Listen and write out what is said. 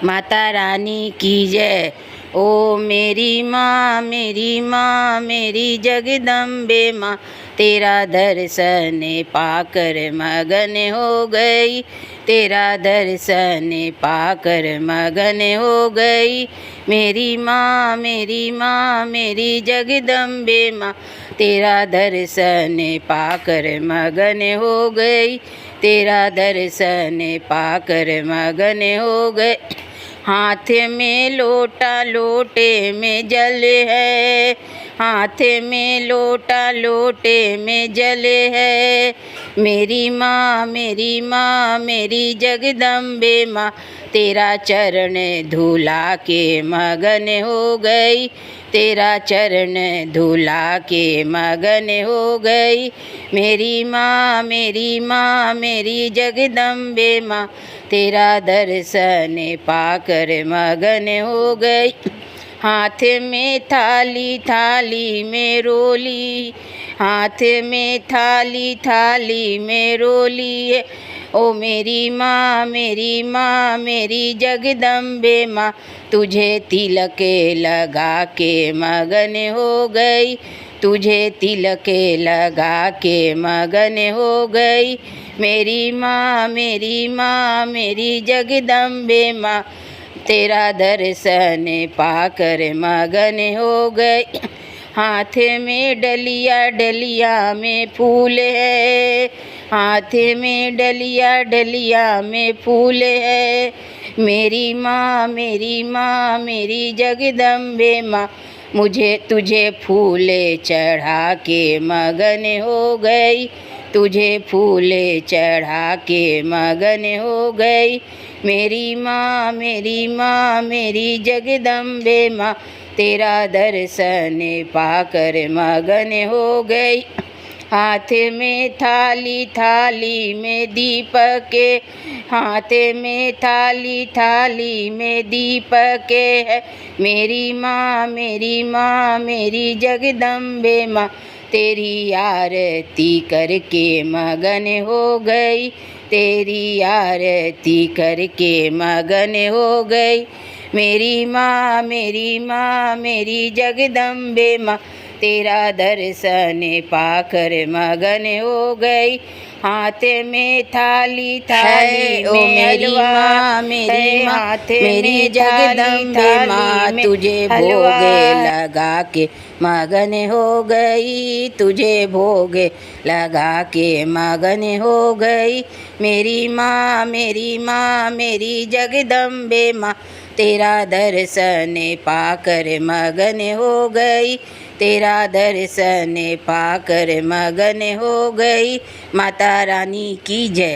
माता रानी की जय। ओ मेरी माँ मेरी जगदम्बे माँ, तेरा दर्शन पाकर मगन हो गई, तेरा दर्शन पाकर मगन हो गई। मेरी माँ मेरी जगदम्बे माँ, तेरा दर्शन पाकर मगन हो गई, तेरा दर्शन पाकर मगन हो गए। हाथ में लोटा लोटे में जल है, हाथ में लोटा लोटे में जल है। मेरी माँ मेरी जगदम्बे माँ, तेरा चरण धुला के मगन हो गई, तेरा चरण धुला के मगन हो गई। मेरी माँ मेरी जगदम्बे माँ, तेरा दर्शन पाकर मगन हो गई। हाथ में थाली थाली में रोली, हाथ में थाली थाली में रोली है। ओ मेरी माँ मेरी जगदम्बे माँ, तुझे तिलक लगा के मगन हो गई, तुझे तिलक लगा के मगन हो गई। मेरी माँ मेरी जगदम्बे माँ, तेरा दर्शन पाकर मगन हो गई। हाथ में डलिया डलिया में फूल है, हाथ में डलिया डलिया में फूल है। मेरी माँ मेरी जगदम्बे माँ, मुझे तुझे फूल चढ़ा के मगन हो गई, तुझे फूल चढ़ा के मगन हो गई। मेरी माँ मेरी जगदम्बे माँ, तेरा दर्शन पाकर मगन हो गई। हाथ में थाली थाली में दीपक, हाथ में थाली थाली में दीपक है। मेरी माँ मेरी जगदम्बे माँ, तेरी आरती करके मगन हो गई, तेरी आरती करके मगन हो गई। मेरी माँ मेरी जगदम्बे माँ, तेरा दर्शन पाकर मगन हो गई। हाथ में थाली थाली में हलवा, मेरी हाथ मेरी जगदम्बे माँ, तुझे भोग लगा के मगन हो गई, तुझे भोग लगा के मगन हो गई। मेरी माँ मेरी जगदम्बे माँ, तेरा दर्शन पाकर मगन हो गई, तेरा दर्शन पाकर मगन हो गई। माता रानी की जय।